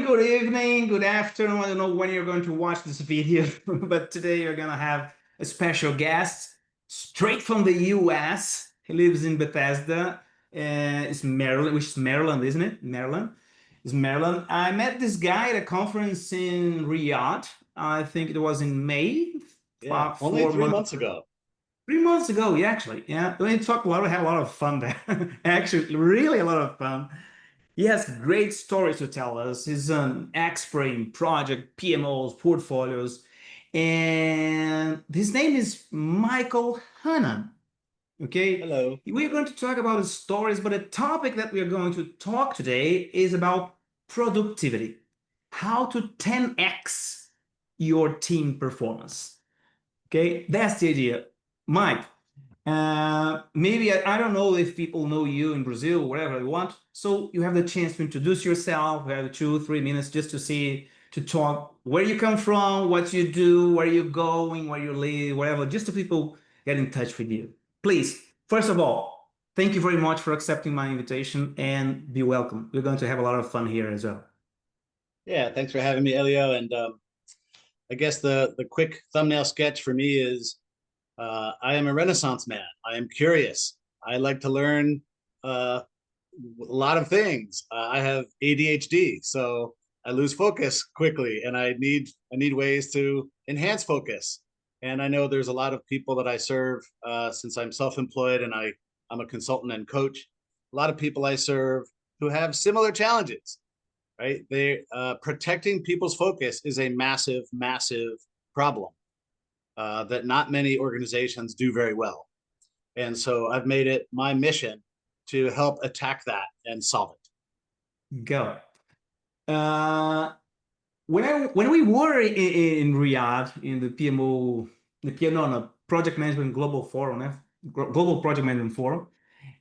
good evening, good afternoon. I don't know when you're going to watch this video, but today you're gonna have a special guest straight from the US. He lives in Bethesda. It's Maryland, which is Maryland, isn't it? Maryland. It's Maryland. I met this guy at a conference in Riyadh. I think it was in May, Yeah, only four three months months ago. 3 months ago, yeah, actually. Yeah. We talked a lot, we had a lot of fun there. Actually, really a lot of fun. He has great stories to tell us. He's an expert in project PMOs, portfolios, and his name is Michael Hannan. Okay, Hello. we're going to talk about his stories, but the topic that we are going to talk today is about productivity, how to 10x your team performance. Okay, that's the idea. Mike, maybe I don't know if people know you in Brazil, wherever you want. So you have the chance to introduce yourself. We have 2, 3 minutes just to see, to talk where you come from, what you do, where you're going, where you live, whatever, just so people get in touch with you. Please, first of all, thank you very much for accepting my invitation and be welcome. We're going to have a lot of fun here as well. Yeah, thanks for having me, Elio. And I guess the quick thumbnail sketch for me is I am a Renaissance man. I am curious. I like to learn a lot of things. I have ADHD, so I lose focus quickly, and I need ways to enhance focus. And I know there's a lot of people that I serve since I'm self-employed and I'm a consultant and coach. A lot of people I serve who have similar challenges, right? They protecting people's focus is a massive, massive problem that not many organizations do very well. And so I've made it my mission to help attack that and solve Go. Uh, when we were in Riyadh in the PMO, the PMO, no, Project Management Global Forum, Global Project Management Forum,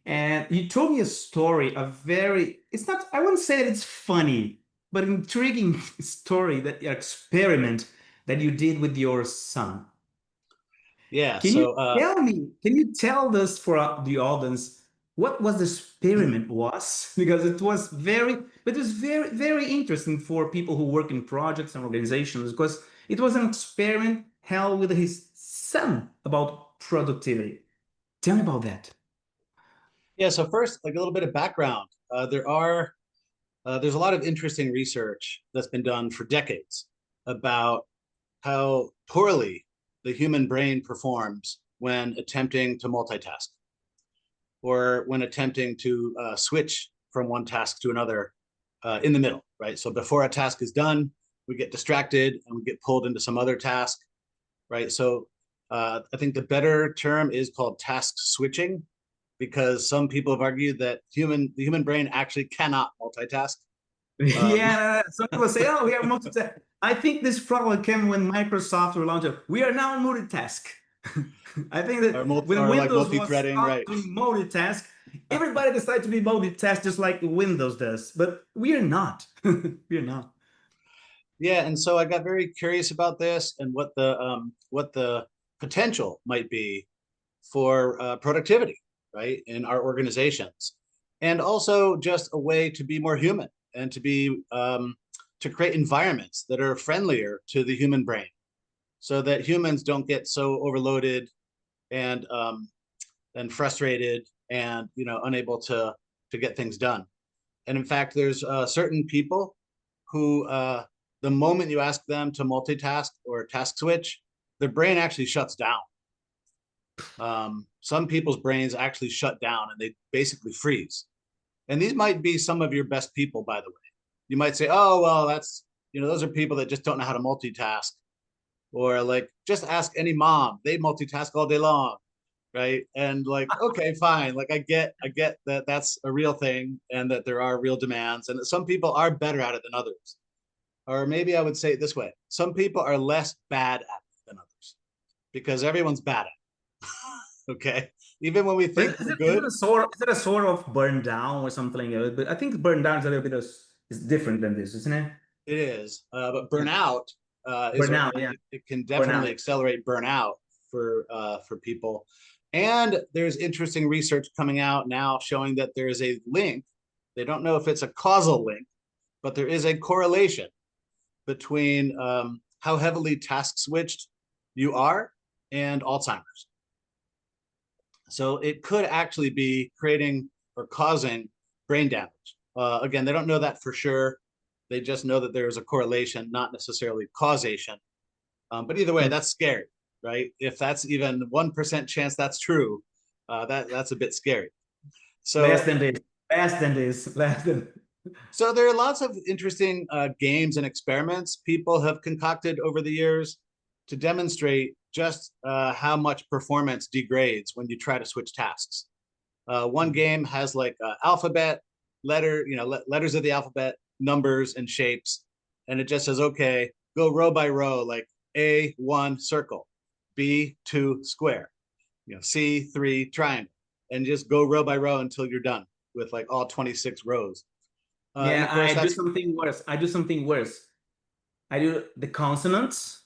and you told me a story, a very, it's not, I wouldn't say that it's funny, but intriguing story, that experiment that you did with your son. it. Yeah. Can you So tell me, can you tell this for the audience, what was the experiment was? Because it was very, but it was very, very interesting for people who work in projects and organizations, because it was an experiment held with his son about productivity. Tell me about that. yeah. So first, like a little bit of background. There's a lot of interesting research that's been done for decades about how poorly the human brain performs when attempting to multitask or when attempting to switch from one task to another in the middle, right? So before a task is done, we get distracted and we get pulled into some other task, right? So I think the better term is called task switching, because some people have argued that the human brain actually cannot multitask. Um, Yeah, some people say, "Oh, we are multitask." I think this problem came when Microsoft will launch it. We are now multitask. I think that when or like Windows was multi-threading, stopped right? doing multitask, everybody decided to be multitask just like Windows does. But we are not. We are not. Yeah, and so I got very curious about this and what the potential might be for productivity, right, in our organizations, and also just a way to be more human and to create environments that are friendlier to the human brain, so that humans don't get so overloaded and frustrated and unable to get things done. And in fact, there's certain people who the moment you ask them to multitask or task switch, their brain actually shuts down. Some people's brains actually shut down and they basically freeze. And these might be some of your best people, by the way. You might say, oh, well, that's, those are people that just don't know how to multitask. Or like, just ask any mom. They multitask all day long, right? And like, okay, fine. Like I get that that's a real thing and that there are real demands and that some people are better at it than others. Or maybe I would say it this way: some people are less bad at it than others because everyone's bad at it. Okay, even when we But think is we're it, is it good, a sort is it a sort of burn down or something like that? But I think burn down is a little bit of, is different than this, isn't it? it is. But Yeah. burnout is Burnout, yeah. it can Burnout. definitely accelerate burnout for people. And there's interesting research coming out now showing that there is a link. They don't know if it's a causal link, but there is a correlation between how heavily task switched you are and Alzheimer's. So it could actually be creating or causing brain damage. Again, they don't know that for sure. They just know that there is a correlation, not necessarily causation. But either way, that's scary, right? If that's even 1% chance that's true, that's a bit scary. Less So, than this. Less than this. Less than. so there are lots of interesting games and experiments people have concocted over the years to demonstrate just how much performance degrades when you try to switch tasks. One game has like alphabet, letters of the alphabet, numbers and shapes, and it just says, okay, go row by row, like A1 circle, B2 square, C3 triangle, and just go row by row until you're done with like all 26 rows. And Yeah, of course, I do that's something worse. I do something worse. I do the consonants,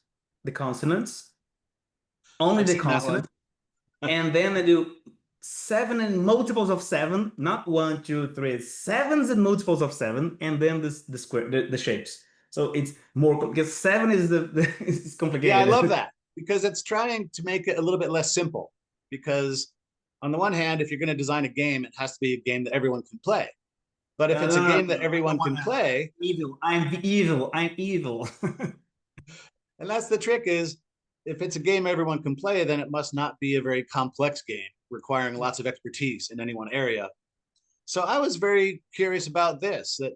only I've the seen that one. consonants, and then I do seven and multiples of seven, not one, two, three, sevens and multiples of seven, and then the square, the shapes. So it's more because seven is is Yeah, I love complicated. that because it's trying to make it a little bit less simple. Because on the one hand, if you're going to design a game, it has to be a game that everyone can play. But if No, it's no, a no, game that no, I don't everyone want can that. play, Evil. I'm the evil. I'm evil. and that's the trick is if it's a game everyone can play, then it must not be a very complex game requiring lots of expertise in any one area. So I was very curious about this, that,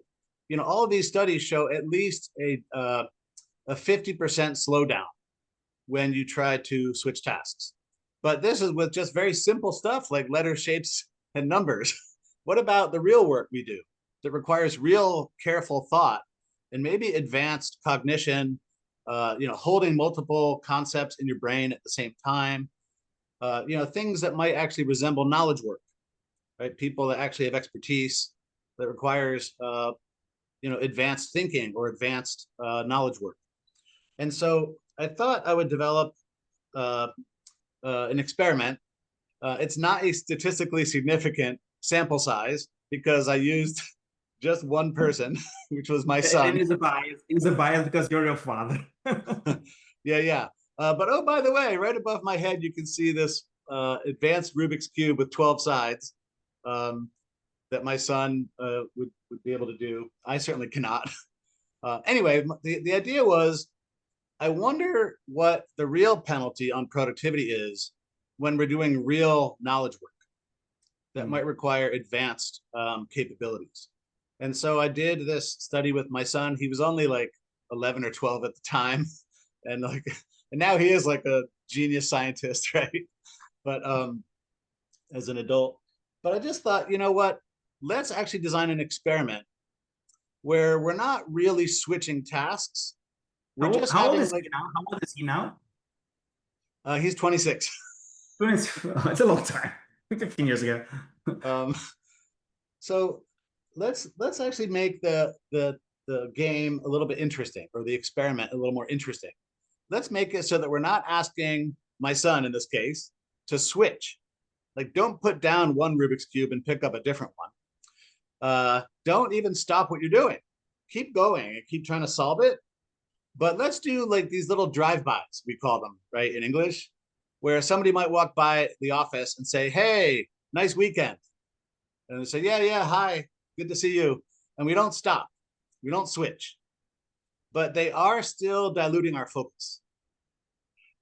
all of these studies show at least a 50% slowdown when you try to switch tasks. But this is with just very simple stuff like letter shapes and numbers. What about the real work we do that requires real careful thought and maybe advanced cognition, holding multiple concepts in your brain at the same time, things that might actually resemble knowledge work, right? People that actually have expertise that requires, advanced thinking or advanced knowledge work. And so I thought I would develop uh, an experiment. It's not a statistically significant sample size because I used just one person, which was my And son. it's a bias. It's a bias because you're your father. Yeah, yeah. But oh, by the way, right above my head, you can see this advanced Rubik's Cube with 12 sides um, that my son would be able to do. I certainly cannot. Anyway, the idea was I wonder what the real penalty on productivity is when we're doing real knowledge work that Mm. might require advanced capabilities. And so I did this study with my son. He was only like 11 or 12 at the time. And and now he is like a genius scientist, right? But as an adult. But I just thought, you know what? Let's actually design an experiment where we're not really switching tasks. We're just How old having is like, he now? How old is he now? he's 26. It's a long time. 15 years ago. Um, so let's actually make the game a little bit interesting, or the experiment a little more interesting. Let's make it so that we're not asking my son in this case to switch. Like, don't put down one Rubik's Cube and pick up a different one. Don't even stop what you're doing. Keep going and keep trying to solve it. But let's do like these little drive-bys, we call them, right, in English, where somebody might walk by the office and say, hey, nice weekend. And they say, yeah, yeah, hi, good to see you. And we don't stop, we don't switch, but they are still diluting our focus.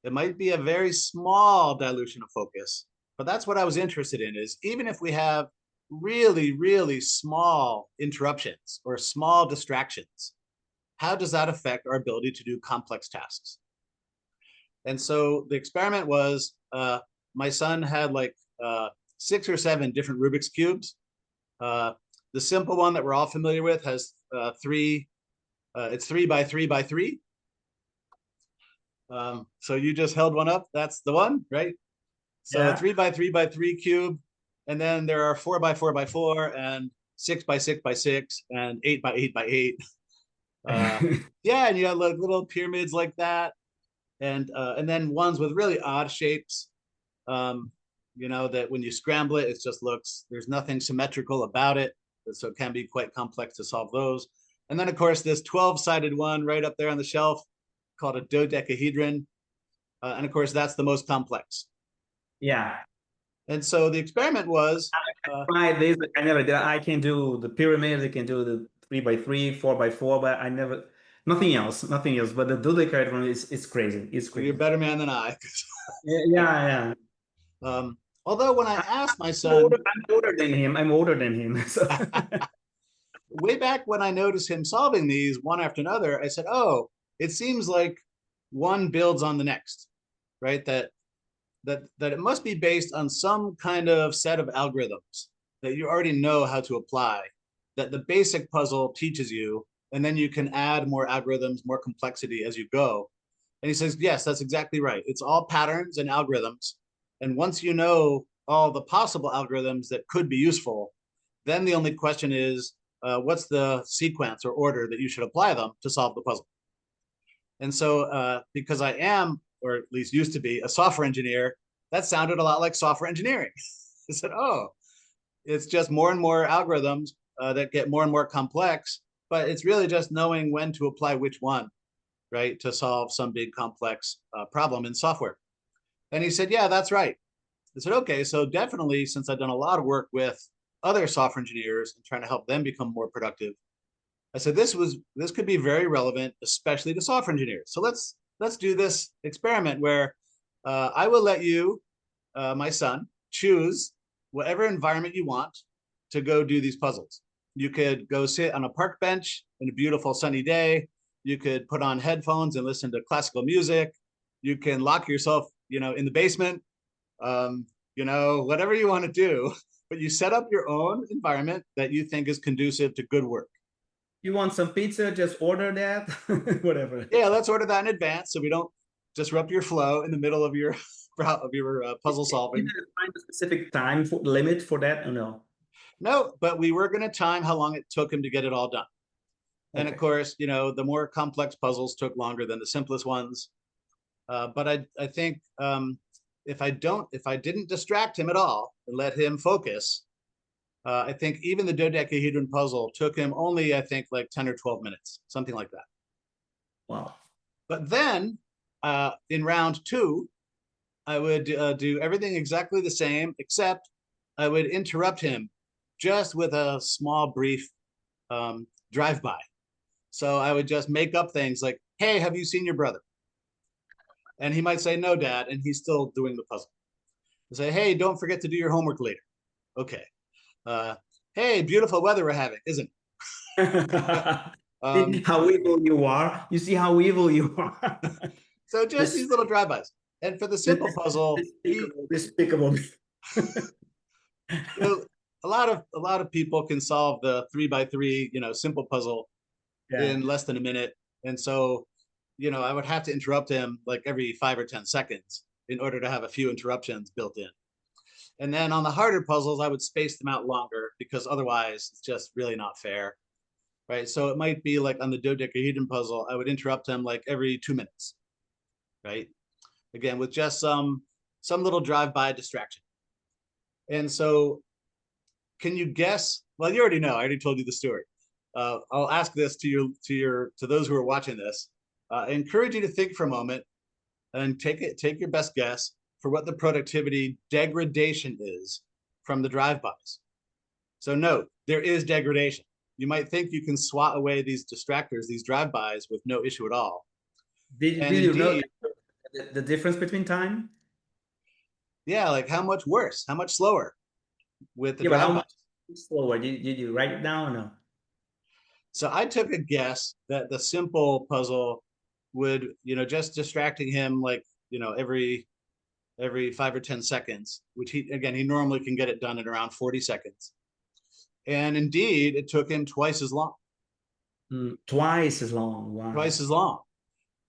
It might be a very small dilution of focus, but that's what I was interested in, is even if we have really, really small interruptions or small distractions, how does that affect our ability to do complex tasks? And so the experiment was my son had like 6 or 7 different Rubik's Cubes. The simple one that we're all familiar with has it's 3 by 3 by 3. So you just held one up. That's the one, right? So Yeah. 3 by 3 by 3 cube. And then there are 4 by 4 by 4 and 6 by 6 by 6 and 8 by 8 by 8. Yeah, and you have like little pyramids like that. And then ones with really odd shapes. That when you scramble it, it just looks, there's nothing symmetrical about it. So it can be quite complex to solve those. And then, of course, this 12-sided one right up there on the shelf called a dodecahedron. And of course, that's the most complex. Yeah. And so the experiment was, Right, this I never did. I can do the pyramids, I can do the 3 by 3, 4 by 4, but I never nothing else, nothing else. But the dodecahedron is crazy. It's well, you're a crazy. better man than I. Yeah, yeah, yeah. Although when I I- asked my son, I'm older than him. I'm older than him. So way back when I noticed him solving these one after another, I said, "Oh, it seems like one builds on the next, right? That it must be based on some kind of set of algorithms that you already know how to apply, that the basic puzzle teaches you, and then you can add more algorithms, more complexity as you go." And he says, yes, that's exactly right. It's all patterns and algorithms. And once you know all the possible algorithms that could be useful, then the only question is, what's the sequence or order that you should apply them to solve the puzzle? And so, because I am, or at least used to be, a software engineer, that sounded a lot like software engineering. I said, oh, it's just more and more algorithms that get more and more complex, but it's really just knowing when to apply which one, right, to solve some big complex problem in software. And he said, yeah, that's right. I said, okay, so definitely, since I've done a lot of work with other software engineers and trying to help them become more productive, I said this could be very relevant, especially to software engineers. So let's do this experiment where I will let you, my son, choose whatever environment you want to go do these puzzles. You could go sit on a park bench in a beautiful sunny day. You could put on headphones and listen to classical music. You can lock yourself, in the basement. Whatever you want to do, but you set up your own environment that you think is conducive to good work. you want some pizza, just order that. Whatever. Yeah, let's order that in advance so we don't disrupt your flow in the middle of your puzzle You solving. didn't find a specific time limit for that or no? No, but we were going to time how long it took him to get it all done. And of Okay. course, the more complex puzzles took longer than the simplest ones. But I think if I didn't distract him at all and let him focus, I think even the dodecahedron puzzle took him only, I think, like 10 or 12 minutes, something like that. Wow. But then in round two, I would do everything exactly the same, except I would interrupt him just with a small, brief drive-by. So I would just make up things like, hey, have you seen your brother? And he might say, no, Dad, and he's still doing the puzzle. I say, hey, don't forget to do your homework later. Okay. Uh, hey, beautiful weather we're having, isn't it? See how evil you are. You see how evil you are. So just This, these little drive-bys. And for the simple this puzzle, despicable, despicable. you know, a lot of people can solve the 3 by 3, simple puzzle Yeah. in less than a minute. And so, I would have to interrupt him like every 5 or 10 seconds in order to have a few interruptions built in. And then on the harder puzzles, I would space them out longer because otherwise it's just really not fair. Right. So it might be like on the dodecahedron puzzle, I would interrupt him like every 2 minutes. Right. Again, with just some little drive-by distraction. And so can you guess? Well, you already know. I already told you the story. I'll ask this to those who are watching this. I encourage you to think for a moment and take your best guess for what the productivity degradation is from the drive-bys. So note, there is degradation. You might think you can swat away these distractors, these drive-bys with no issue at all. And Did you know indeed, the difference between time? yeah, like how much worse, how much slower with the Yeah, but how drive-bys. much slower? Did you write it down or no? So I took a guess that the simple puzzle would, just distracting him like, every 5 or 10 seconds, which he normally can get it done in around 40 seconds. And indeed, it took him twice as long, Twice as long. Wow. twice as long.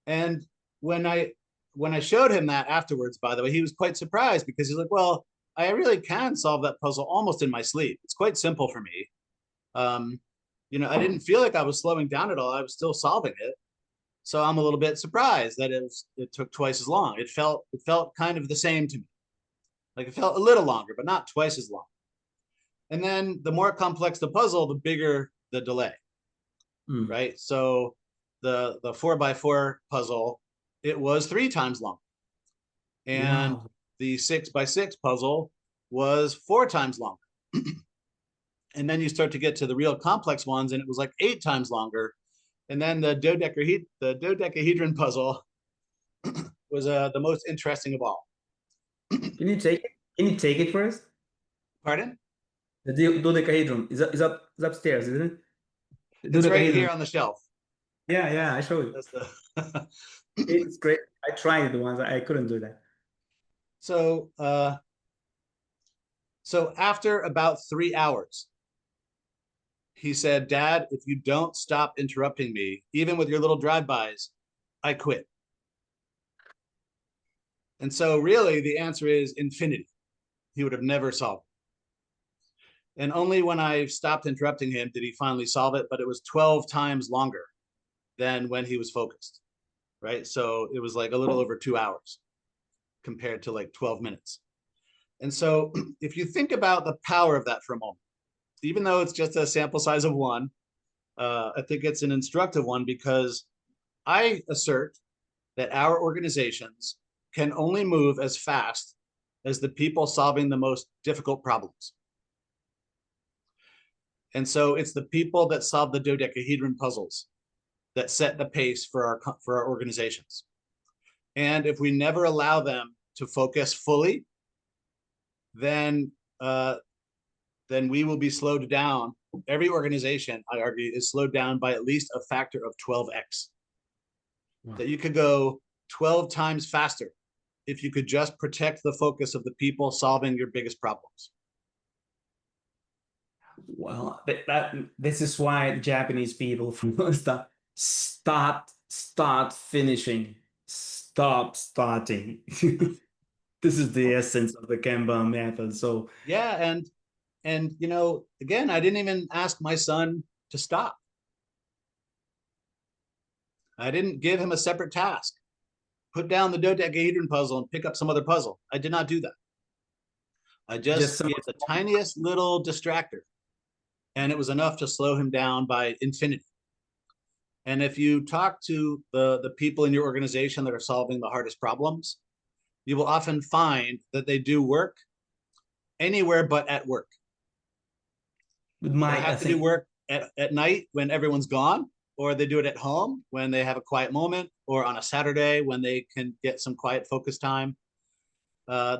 And when I when I showed him that afterwards, by the way, he was quite surprised because he's like, well, I really can solve that puzzle almost in my sleep. It's quite simple for me. Um, I didn't feel like I was slowing down at all. I was still solving it. So I'm a little bit surprised that it took twice as long. It felt kind of the same to me. Like it felt a little longer, but not twice as long. And then the more complex the puzzle, the bigger the delay. Mm. right? So the 4x4 puzzle, it was 3 times long, and Wow. the 6x6 puzzle was 4 times longer. And then you start to get to the real complex ones, and it was like 8 times longer. And then the dodecahedron puzzle was the most interesting of all. Can you take it? Can you take it first? Pardon? The dodecahedron is upstairs, isn't it? The It's right dodecahedron. here on the shelf. Yeah, yeah, I showed you. That's the It's great. I tried it once. I couldn't do that. so so after about 3 hours, he said, "Dad, if you don't stop interrupting me, even with your little drive-bys, I quit." And so really the answer is infinity. He would have never solved it. And only when I stopped interrupting him did he finally solve it, but it was 12 times longer than when he was focused, right? So it was like a little over 2 hours compared to like 12 minutes. And so if you think about the power of that for a moment, even though it's just a sample size of one, I think it's an instructive one because I assert that our organizations can only move as fast as the people solving the most difficult problems. And so it's the people that solve the dodecahedron puzzles that set the pace for our organizations. And if we never allow them to focus fully, then uh, then we will be slowed down. Every organization, I argue, is slowed down by at least a factor of 12x. Wow. That you could go 12 times faster if you could just protect the focus of the people solving your biggest problems. Well, this is why Japanese people start finishing, stop starting. This is the essence of the Kanban method. So Yeah, and you know, again, I didn't even ask my son to stop. I didn't give him a separate task. Put down the dodecahedron puzzle and pick up some other puzzle. I did not do that. I just just some gave the tiniest little distractor, and it was enough to slow him down by infinity. And if you talk to the people in your organization that are solving the hardest problems, you will often find that they do work anywhere but at work. with They my, I have to do think, work at night when everyone's gone, or they do it at home when they have a quiet moment, or on a Saturday when they can get some quiet focus time.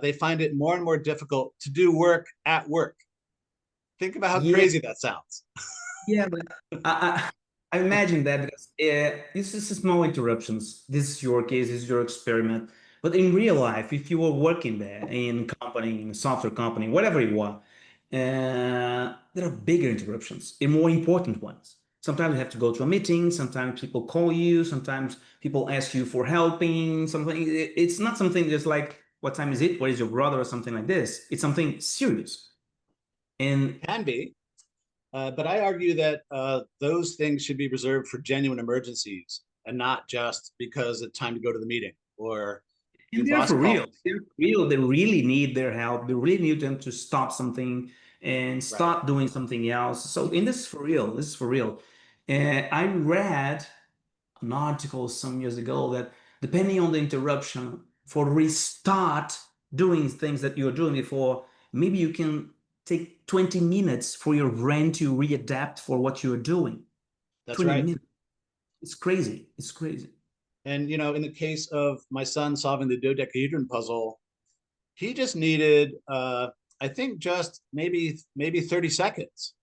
They find it more and more difficult to do work at work. Think about how yeah, crazy that sounds. yeah, but I imagine that because this is small interruptions. This is your case, this is your experiment. But in real life, if you were working there in company, in a software company, whatever you are, there are bigger interruptions and more important ones. Sometimes you have to go to a meeting. Sometimes people call you. Sometimes people ask you for helping. Something. It's not something just like, "What time is it? Where is your brother?" or something like this. It's something serious. And Can be, but I argue that those things should be reserved for genuine emergencies and not just because it's time to go to the meeting or your And they're boss for real. called. They're for real. They really need their help. They really need them to stop something and Right. start doing something else. So, in this is for real. This is for real. And I read an article some years ago that depending on the interruption, for restart doing things that you're doing before, maybe you can take 20 minutes for your brain to readapt for what you're doing. That's 20 right. minutes. It's crazy. It's crazy. And you know, in the case of my son solving the dodecahedron puzzle, he just needed, I think, just maybe 30 seconds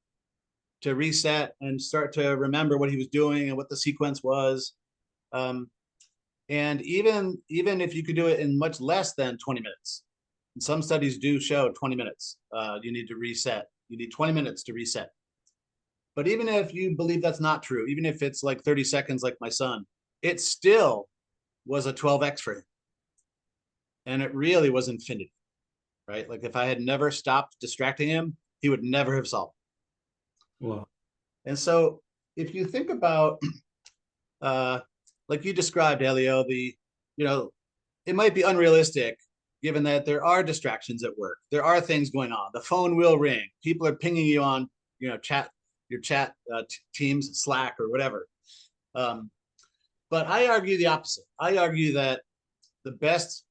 to reset and start to remember what he was doing and what the sequence was. Um, and even if you could do it in much less than 20 minutes, and some studies do show 20 minutes, you need to reset. You need 20 minutes to reset. But even if you believe that's not true, even if it's like 30 seconds like my son, it still was a 12x for him. And it really was infinity, right? Like if I had never stopped distracting him, he would never have solved. Wow. And so if you think about uh like you described, Elio, you know, it might be unrealistic given that there are distractions at work. There are things going on. The phone will ring. People are pinging you on, chat, your chat Teams, Slack, or whatever. Um, but I argue the opposite. I argue that the best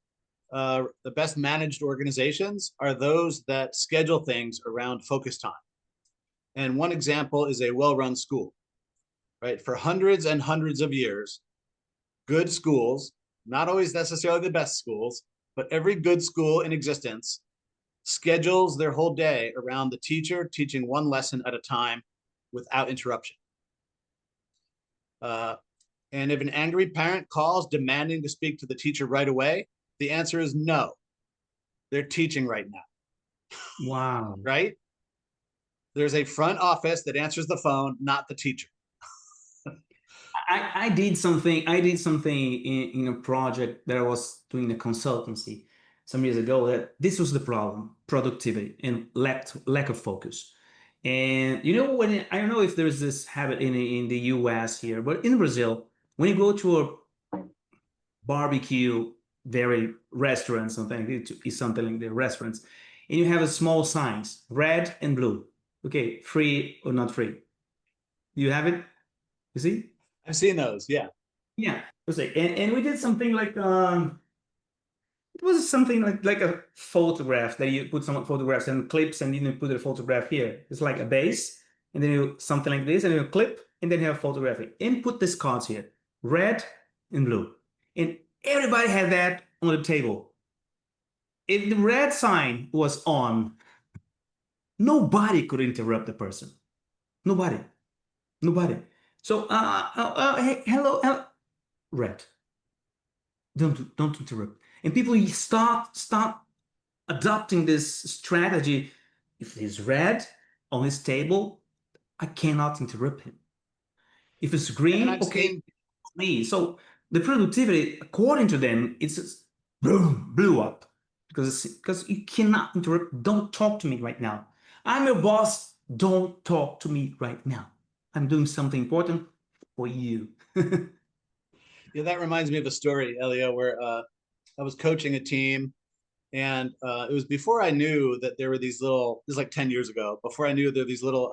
managed organizations are those that schedule things around focus time. And one example is a well-run school, right? For hundreds and hundreds of years, good schools, not always necessarily the best schools, but every good school in existence schedules their whole day around the teacher teaching one lesson at a time without interruption. And if an angry parent calls demanding to speak to the teacher right away, the answer is no. They're teaching right now. Wow. Right? There's a front office that answers the phone, not the teacher. I did something. I did something in a project that I was doing a consultancy some years ago. That this was the problem: productivity and lack of focus. And you know, when I don't know if there's this habit in the U.S. here, but in Brazil, when you go to a barbecue, very restaurant, something is something like the restaurants, and you have a small signs, red and blue. Okay, free or not free. You have it. You see? I've seen those. Yeah. Yeah, let's say, and we did something like it was something like a photograph that you put some photographs and clips, and you put a photograph here. It's like a base, and then you something like this, and you clip, and then you have photography. And put these cards here, red and blue, and everybody had that on the table. If the red sign was on, nobody could interrupt the person. Nobody, nobody. So, hey, hello, red. Don't interrupt. And people start adopting this strategy. If he's red on his table, I cannot interrupt him. If it's And green, I've okay, seen, me. So the productivity, according to them, it's just boom, blew up because you cannot interrupt. Don't talk to me right now. I'm your boss. Don't talk to me right now. I'm doing something important for you. yeah, that reminds me of a story, Elio, where I was coaching a team, and it was before I knew that there were these little, this is like 10 years ago, before I knew there were these little,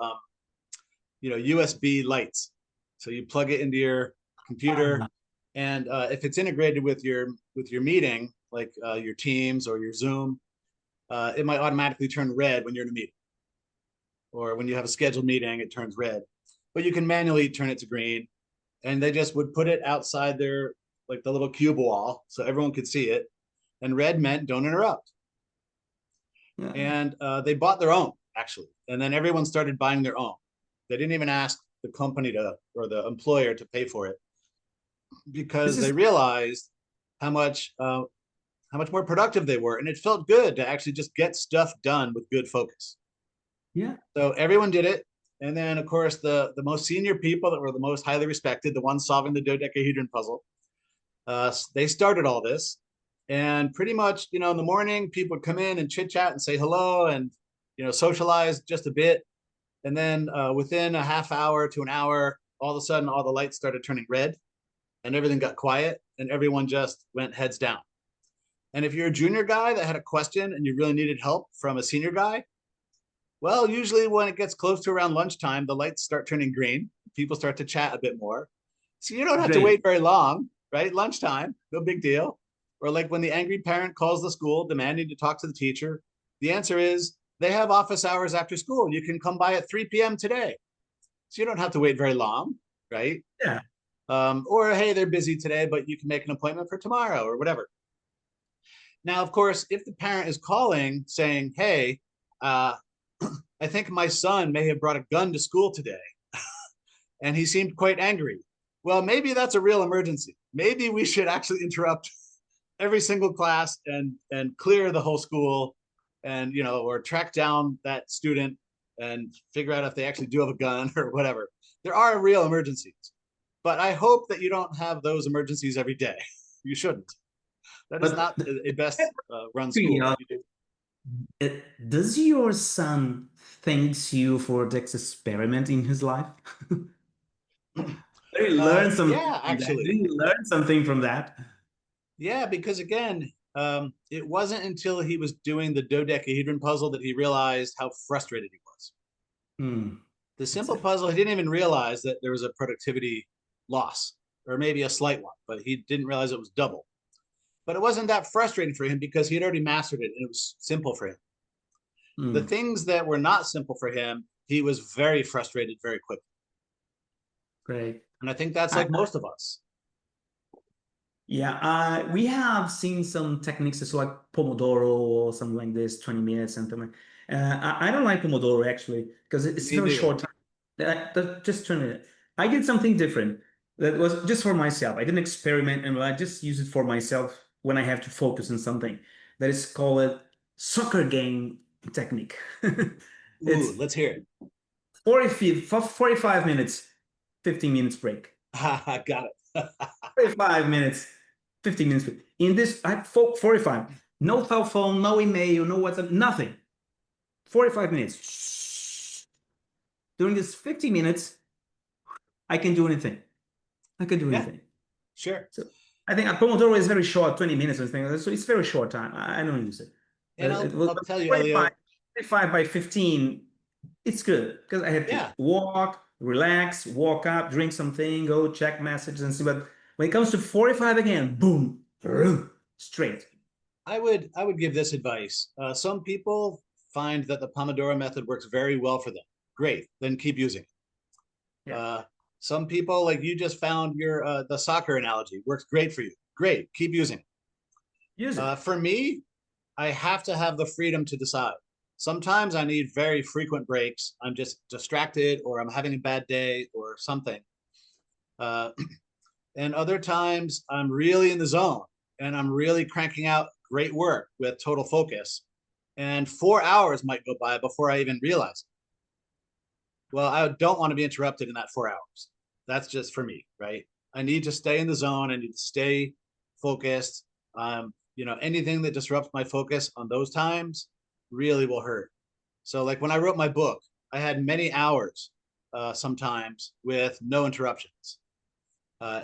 USB lights. So you plug it into your computer, and if it's integrated with your meeting, like your Teams or your Zoom, it might automatically turn red when you're in a meeting, or when you have a scheduled meeting, it turns red. But you can manually turn it to green, and they just would put it outside their, like, the little cube wall so everyone could see it. And red meant don't interrupt. Yeah. And they bought their own, actually, and then everyone started buying their own. They didn't even ask the company to, or the employer to pay for it, This because is they realized how much more productive they were, and it felt good to actually just get stuff done with good focus. yeah. So everyone did it. And then, of course, the most senior people that were the most highly respected, the ones solving the dodecahedron puzzle, they started all this. And pretty much, in the morning, people would come in and chit chat and say hello and, socialize just a bit. And then within a half hour to an hour, all of a sudden, all the lights started turning red and everything got quiet and everyone just went heads down. And if you're a junior guy that had a question and you really needed help from a senior guy, well, usually when it gets close to around lunchtime, the lights start turning green. People start to chat a bit more. So you don't have to Great. wait very long, right? Lunchtime, no big deal. Or like when the angry parent calls the school demanding to talk to the teacher, the answer is they have office hours after school. You can come by at 3 p.m. today. So you don't have to wait very long, right? Yeah. Or, hey, they're busy today, but you can make an appointment for tomorrow or whatever. Now, of course, if the parent is calling saying, hey, I think my son may have brought a gun to school today and he seemed quite angry. Well, maybe that's a real emergency. Maybe we should actually interrupt every single class and clear the whole school, and or track down that student and figure out if they actually do have a gun or whatever. There are real emergencies, but I hope that you don't have those emergencies every day. You shouldn't. That is But not a best run school. does your son thanks you for this experiment in his life? Did he learn something Yeah, from that? Did actually. he learn something from that? Yeah, because again, it wasn't until he was doing the dodecahedron puzzle that he realized how frustrated he was. Hmm. The That's simple it. puzzle, he didn't even realize that there was a productivity loss, or maybe a slight one, but he didn't realize it was double. But it wasn't that frustrating for him because he had already mastered it and it was simple for him. The Mm, things that were not simple for him, he was very frustrated very quickly. great. And I think that's I, like most of us. yeah, we have seen some techniques that's like Pomodoro or something like this, 20 minutes, something like. I don't like Pomodoro actually because it's Me very neither. short time. Just 20 minutes. I did something different that was just for myself. I didn't experiment and I just use it for myself when I have to focus on something. That is called a soccer game technique. Ooh, It's let's hear it. 45 minutes, 15 minutes break. I got it. 45 minutes, 15 minutes. In this, I 45. No cell phone, no email, no WhatsApp, nothing. 45 minutes. During this 50 minutes, I can do anything. I can do Yeah, anything. sure. So I think a Pomodoro is very short, 20 minutes or something like that. So it's very short time. I don't use it. And It I'll will I'll tell you, 45, Elio. 45 by 15, it's good because I have to Yeah, walk, relax, walk up, drink something, go check messages and see. But when it comes to 45 again, boom, straight. I would give this advice. Some people find that the Pomodoro method works very well for them. Great, then keep using it. Yeah, Some people, like you just found your the soccer analogy, works great for you. Great, keep using it. use it. For me, I have to have the freedom to decide. Sometimes I need very frequent breaks. I'm just distracted, or I'm having a bad day, or something. Uh, and other times I'm really in the zone and I'm really cranking out great work with total focus. And 4 hours might go by before I even realize it. Well, I don't want to be interrupted in that 4 hours. That's just for me, right? I need to stay in the zone. I need to stay focused. Anything that disrupts my focus on those times really will hurt. So, like when I wrote my book, I had many hours sometimes with no interruptions.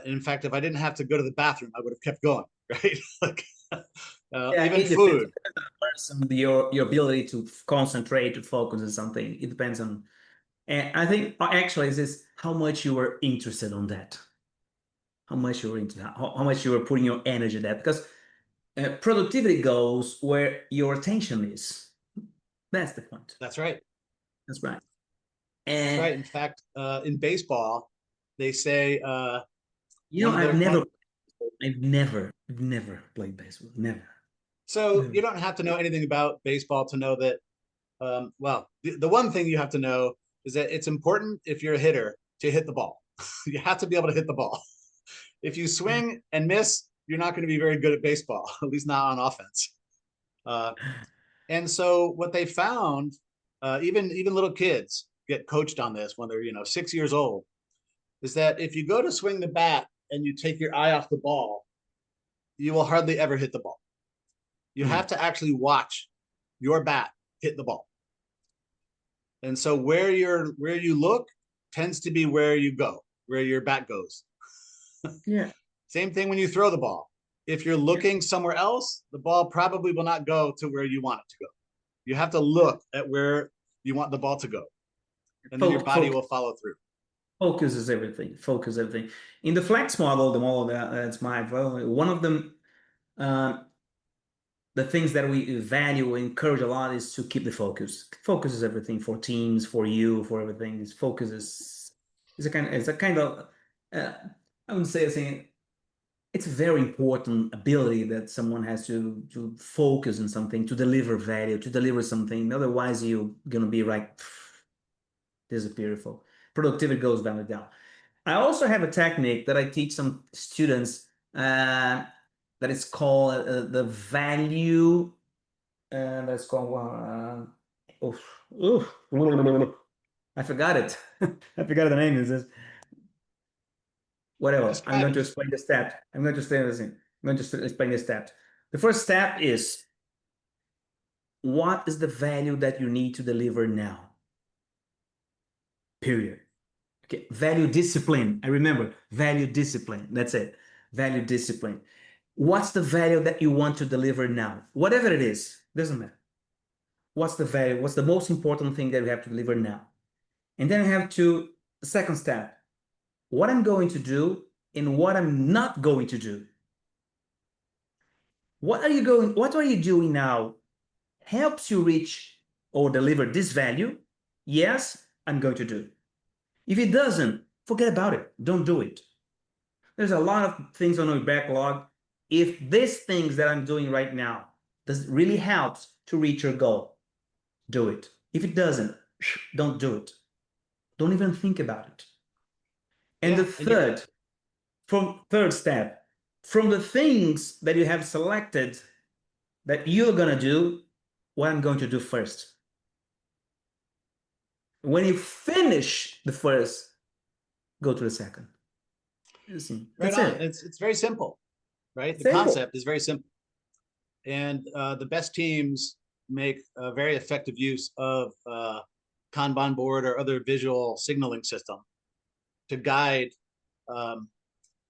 In fact, if I didn't have to go to the bathroom, I would have kept going, right? like, Yeah, even it depends. food. It depends on the person, your ability to concentrate, to focus on something. It depends on, and I think actually is this how much you were interested on that, how much you were into that, how much you were putting your energy there. Because productivity goes where your attention is. That's the point. That's right. That's right. That's And right. In fact, in baseball, they say you know, one of the one. I've never played baseball. Never. So Never. you don't have to know anything about baseball to know that. Well, the one thing you have to know is that it's important if you're a hitter to hit the ball. You have to be able to hit the ball. If you swing and miss, you're not going to be very good at baseball, at least not on offense. Uh, and so what they found, even little kids get coached on this when they're 6 years old, is that if you go to swing the bat and you take your eye off the ball, you will hardly ever hit the ball. You have Hmm. to actually watch your bat hit the ball. And so where you look tends to be where you go, where your bat goes. Yeah. Same thing when you throw the ball. If you're Yeah. looking somewhere else, the ball probably will not go to where you want it to go. You have to look at where you want the ball to go, and then your body Focus, will follow through. focus is everything. Focus everything. In the flex model, the model that's my well, one of them. Uh, the things that we value encourage a lot is to keep the focus. Focus is everything for teams, for you, for everything. This focus is a kind of uh, I would say it's a very important ability that someone has to focus on something, to deliver value, to deliver something. Otherwise, you're gonna be like disappearful. Productivity goes down and down. I also have a technique that I teach some students that is called the value. Let's go. Oof, oof. I forgot it. I forgot the name. Is this whatever? I'm Describe going it. to explain the step. I'm going to explain this. I'm going to explain the steps. The first step is what is the value that you need to deliver now? Period. Okay. Value discipline. I remember value discipline. That's it. Value discipline. What's the value that you want to deliver now? Whatever it is, doesn't matter. What's the value? What's the most important thing that you have to deliver now? And then I have to, the second step, what I'm going to do and what I'm not going to do. What are you doing now helps you reach or deliver this value? Yes, I'm going to do. If it doesn't, forget about it. Don't do it. There's a lot of things on my backlog. If these things that I'm doing right now does really helps to reach your goal, do it. If it doesn't, don't do it. Don't even think about it. And the Yeah, and you're third step, from the things that you have selected that you're gonna do, what I'm going to do first. When you finish the first, go to the second. right That's on. it. It's very simple, right? The Simple. concept is very simple, and the best teams make a very effective use of Kanban board or other visual signaling system to guide um,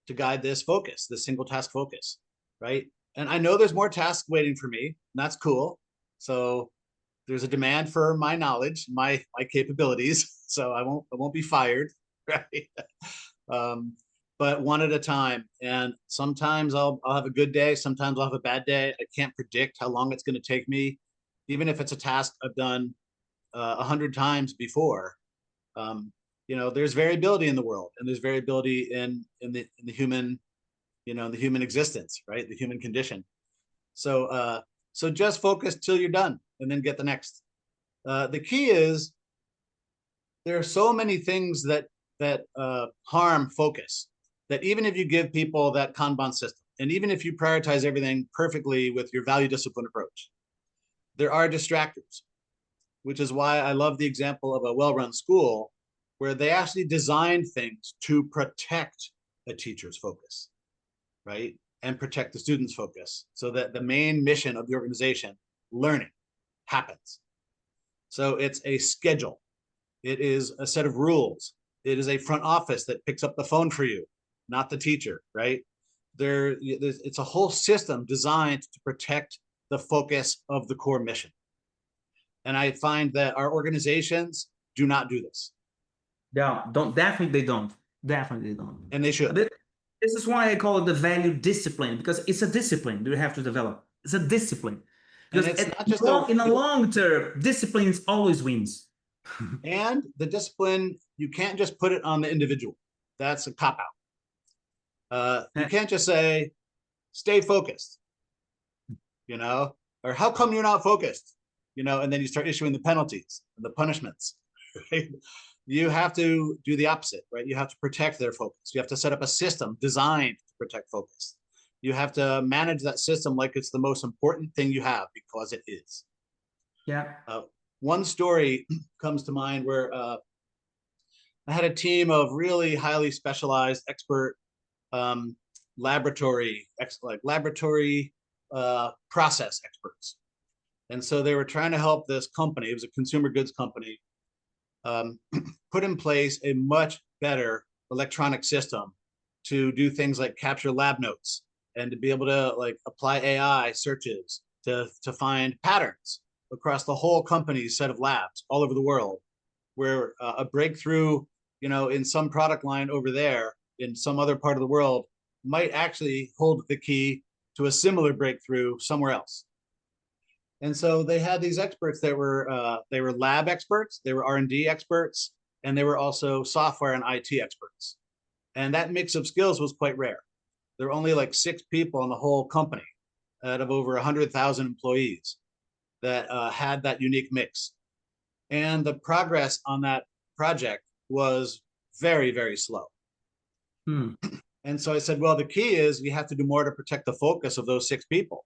this focus, this single task focus, right? And I know there's more tasks waiting for me, and that's cool. So there's a demand for my knowledge, my capabilities. So I won't be fired, right? um, but one at a time. And sometimes I'll have a good day. Sometimes I'll have a bad day. I can't predict how long it's going to take me, even if it's a task I've done 100 times before. Um, there's variability in the world, and there's variability in the human, the human existence, right? The human condition. So just focus till you're done, and then get the next. The key is there are so many things that harm focus, that even if you give people that Kanban system, and even if you prioritize everything perfectly with your value discipline approach, there are distractors, which is why I love the example of a well-run school where they actually designed things to protect a teacher's focus, right? And protect the student's focus so that the main mission of the organization, learning, happens. So it's a schedule. It is a set of rules. It is a front office that picks up the phone for you, not the teacher, right? It's a whole system designed to protect the focus of the core mission. And I find that our organizations do not do this. Yeah, don't definitely they don't. Definitely they don't. And they should. This is why I call it the value discipline, because it's a discipline that you have to develop. It's a discipline. And Because it's not just a, in the long term, discipline always wins. and the discipline, you can't just put it on the individual. That's a cop out. You can't just say, stay focused, or how come you're not focused, and then you start issuing the penalties and the punishments, right? You have to do the opposite, right? You have to protect their focus. You have to set up a system designed to protect focus. You have to manage that system like it's the most important thing you have, because it is. Yeah. One story comes to mind where I had a team of really highly specialized expert laboratory process experts. And so they were trying to help this company, it was a consumer goods company, put in place a much better electronic system to do things like capture lab notes, and to be able to apply AI searches to find patterns across the whole company's set of labs all over the world, where a breakthrough, in some product line over there in some other part of the world might actually hold the key to a similar breakthrough somewhere else. And so they had these experts that they were lab experts, they were R&D experts, and they were also software and IT experts. And that mix of skills was quite rare. There were only like 6 people in the whole company out of over 100,000 employees that had that unique mix. And the progress on that project was very, very slow. And so I said, well, the key is you have to do more to protect the focus of those 6 people,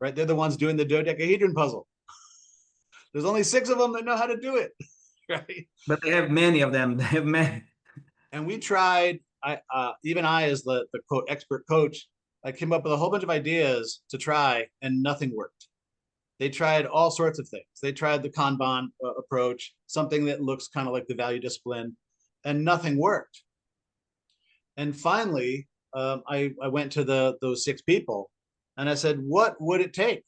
right? They're the ones doing the dodecahedron puzzle. There's only 6 of them that know how to do it, right? But they have many of them. They have many. And we tried, even I, as the quote expert coach, I came up with a whole bunch of ideas to try, and nothing worked. They tried all sorts of things. They tried the Kanban approach, something that looks kind of like the value discipline, and nothing worked. And finally, I went to those 6 people, and I said, what would it take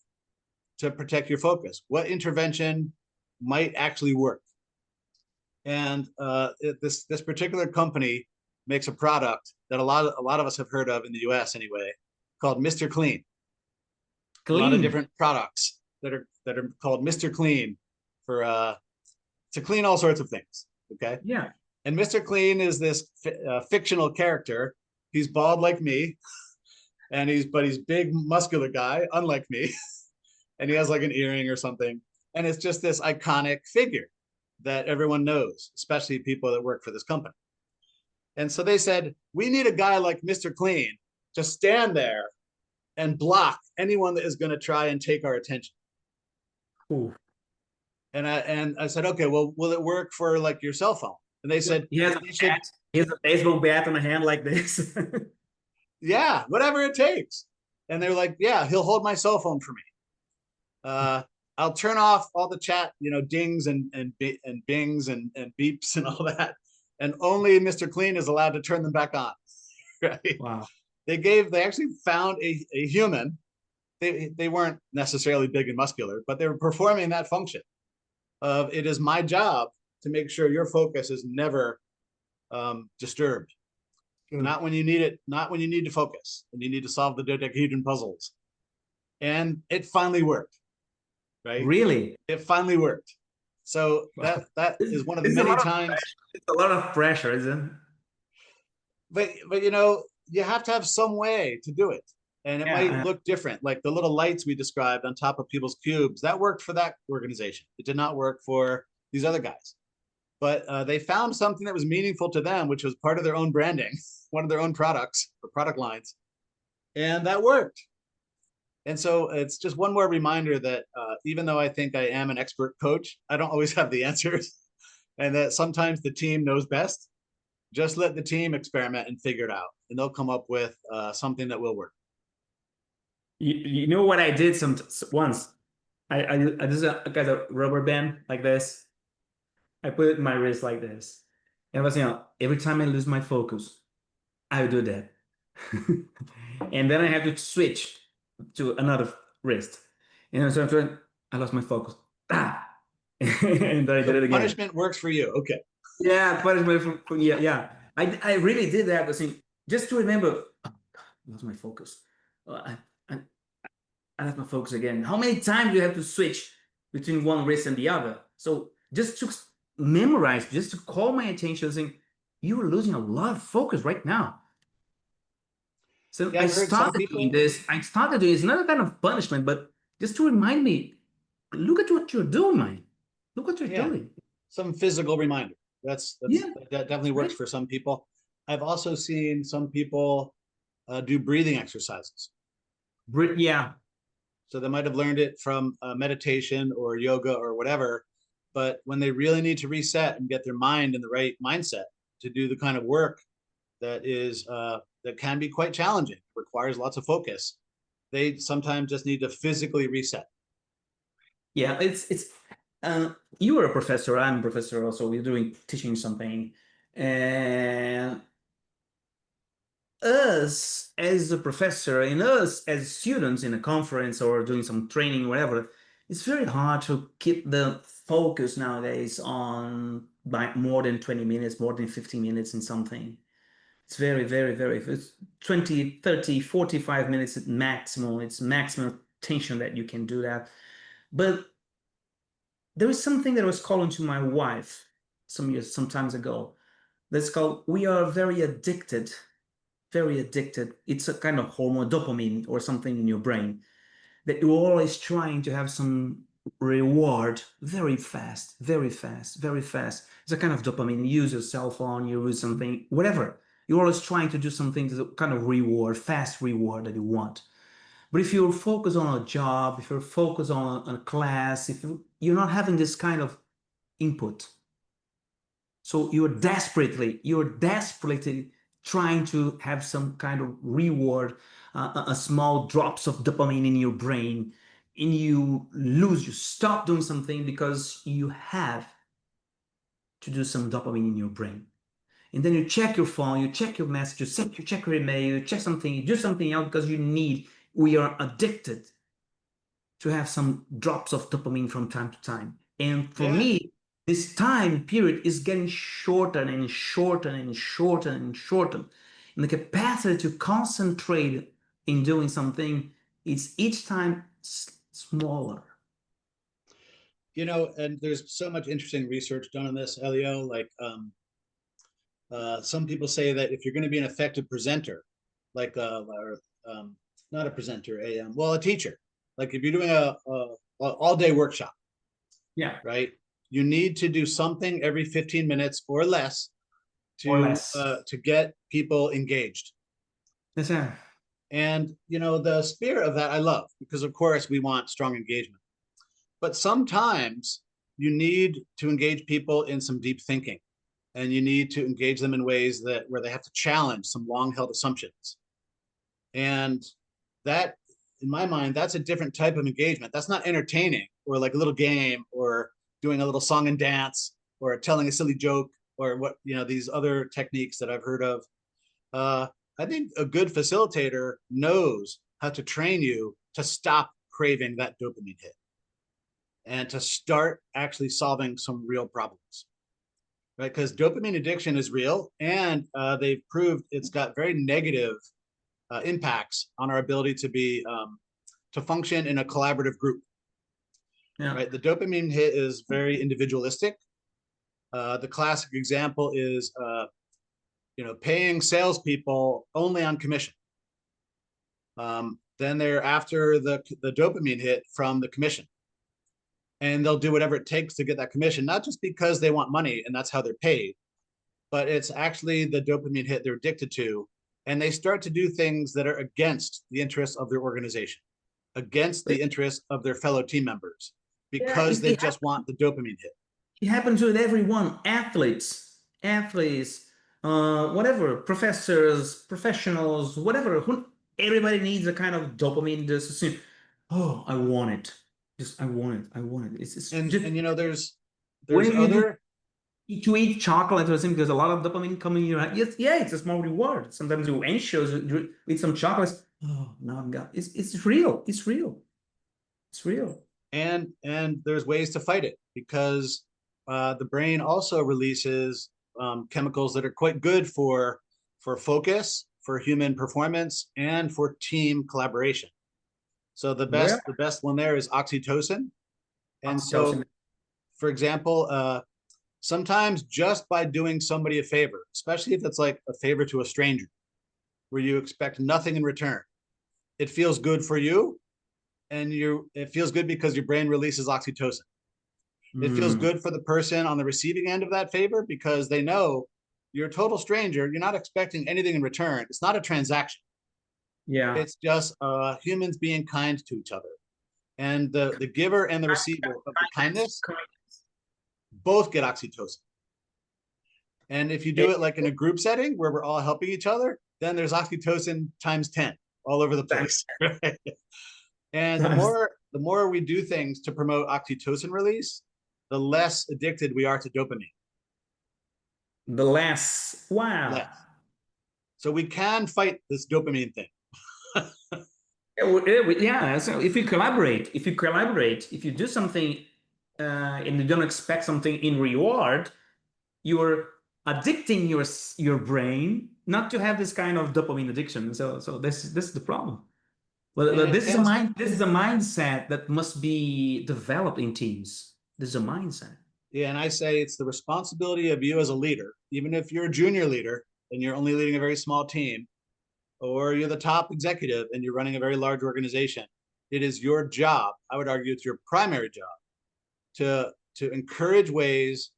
to protect your focus? What intervention might actually work? And this particular company makes a product that a lot of us have heard of in the U.S. anyway, called Mr. Clean. A lot of Clean. different products that are called Mr. Clean for to clean all sorts of things. Okay, Yeah. and Mr. Clean is this fictional character. He's bald like me, and he's big, muscular guy, unlike me, and he has like an earring or something, and it's just this iconic figure that everyone knows, especially people that work for this company. And so they said, we need a guy like Mr. Clean to stand there and block anyone that is going to try and take our attention. Ooh. And I said, okay, well, will it work for like your cell phone? And they said He has a they should, bat. He has a baseball bat on a hand like this. yeah, whatever it takes. And they were like, yeah, he'll hold my cell phone for me. I'll turn off all the chat, dings and bings and beeps and all that, and only Mr. Clean is allowed to turn them back on. Right? Wow. They actually found a human. They weren't necessarily big and muscular, but they were performing that function of it is my job to make sure your focus is never disturbed. Good. Not when you need it, not when you need to focus and you need to solve the dodecahedron puzzles. And it finally worked, right? Really? It finally worked. So Wow. that This, is one of the this is a many lot of times. pressure. It's a lot of pressure, isn't it? But you have to have some way to do it. And it might Yeah. look different. Like the little lights we described on top of people's cubes, that worked for that organization. It did not work for these other guys. But they found something that was meaningful to them, which was part of their own branding, one of their own products or product lines. And that worked. And so it's just one more reminder that even though I think I am an expert coach, I don't always have the answers. And that sometimes the team knows best. Just let the team experiment and figure it out. And they'll come up with something that will work. You know what I did once? I just got a rubber band like this. I put it in my wrist like this. And I was, every time I lose my focus, I would do that. And then I have to switch to another wrist. And so I lost my focus. Ah! And then I did So it again. punishment works for you. Okay. Yeah, punishment yeah, yeah. I really did that. I think just to remember, oh, God, I lost my focus. I, I lost my focus again. How many times do you have to switch between one wrist and the other? So just to memorize, just to call my attention, saying, you are losing a lot of focus right now. So Yeah, I I've heard some started doing people. this. I started doing it's not a kind of punishment, but just to remind me, look at what you're doing, man. Look what you're Yeah, doing. some physical reminder. Yeah, That definitely works right. for some people. I've also seen some people do breathing exercises. Yeah, So they might have learned it from meditation or yoga or whatever, but when they really need to reset and get their mind in the right mindset to do the kind of work that can be quite challenging, requires lots of focus, they sometimes just need to physically reset. yeah. It's. You are a professor. I'm a professor also. We're doing teaching something, and us as a professor and us as students in a conference or doing some training, whatever, it's very hard to keep the focus nowadays on by more than 20 minutes, more than 15 minutes in something. It's very, very, very, it's 20, 30, 45 minutes at maximum. It's maximum tension that you can do that. But there is something that I was calling to my wife some times ago. That's called, we are very addicted, very addicted. It's a kind of hormone, dopamine or something in your brain that you're always trying to have some reward very fast, very fast, very fast. It's a kind of dopamine. You use your cell phone, you use something, whatever. You're always trying to do something to kind of reward, fast reward that you want. But if you're focused on a job, if you're focused on a class, if you're not having this kind of input, so you're desperately trying to have some kind of reward, a small drops of dopamine in your brain, and you stop doing something because you have to do some dopamine in your brain. And then you check your phone, you check your messages, you check your email, you check something, you do something else because we are addicted to have some drops of dopamine from time to time. And for Yeah. me, this time period is getting shorter and shorter and shorter and shorter. And the capacity to concentrate in doing something is each time smaller. And there's so much interesting research done on this, Elio. Like some people say that if you're going to be an effective presenter, like or, not a presenter, a teacher, like if you're doing a all day workshop, Yeah, right? You need to do something every 15 minutes or less or less. to get people engaged. That's it. And the spirit of that I love, because of course we want strong engagement. But sometimes you need to engage people in some deep thinking, and you need to engage them in ways that where they have to challenge some long-held assumptions. And that, in my mind, that's a different type of engagement. That's not entertaining or like a little game or doing a little song and dance or telling a silly joke or what, these other techniques that I've heard of. I think a good facilitator knows how to train you to stop craving that dopamine hit and to start actually solving some real problems, right? Because dopamine addiction is real, and they've proved it's got very negative impacts on our ability to function in a collaborative group. Yeah. Right, the dopamine hit is very individualistic. The classic example is paying salespeople only on commission. Then they're after the dopamine hit from the commission, and they'll do whatever it takes to get that commission, not just because they want money and that's how they're paid, but it's actually the dopamine hit they're addicted to. And they start to do things that are against the interests of their organization, against the interests of their fellow team members, Yeah, because they just want the dopamine hit. it happens with everyone. Athletes, whatever, professors, professionals, whatever. Everybody needs a kind of dopamine just to, oh, I want it. Just I want it. I want it. It's And just there's when you do other to eat chocolate or something, because a lot of dopamine coming in your head. Yes, yeah, it's a small reward. Sometimes you're anxious, you eat some chocolates. Oh, now I'm got it's real. It's real. It's real. and there's ways to fight it, because the brain also releases chemicals that are quite good for focus, for human performance, and for team collaboration. So the Where best one there is oxytocin. And oxytocin. so, for example, sometimes just by doing somebody a favor, especially if it's like a favor to a stranger, where you expect nothing in return, it feels good for you, and it feels good because your brain releases oxytocin. It feels Mm, good for the person on the receiving end of that favor, because they know you're a total stranger. You're not expecting anything in return. It's not a transaction. yeah. It's just humans being kind to each other. And the giver and the receiver of the kindness both get oxytocin. And if you do it like in a group setting where we're all helping each other, then there's oxytocin times 10 all over the place. And the more we do things to promote oxytocin release, the less addicted we are to dopamine. The less. Wow. Less. So we can fight this dopamine thing. Yeah. So if you do something and you don't expect something in reward, you're addicting your brain not to have this kind of dopamine addiction. So this is the problem. Well, And this is a mindset that must be developed in teams. This is a mindset. yeah, and I say it's the responsibility of you as a leader, even if you're a junior leader and you're only leading a very small team, or you're the top executive and you're running a very large organization. It is your job, I would argue it's your primary job, to encourage ways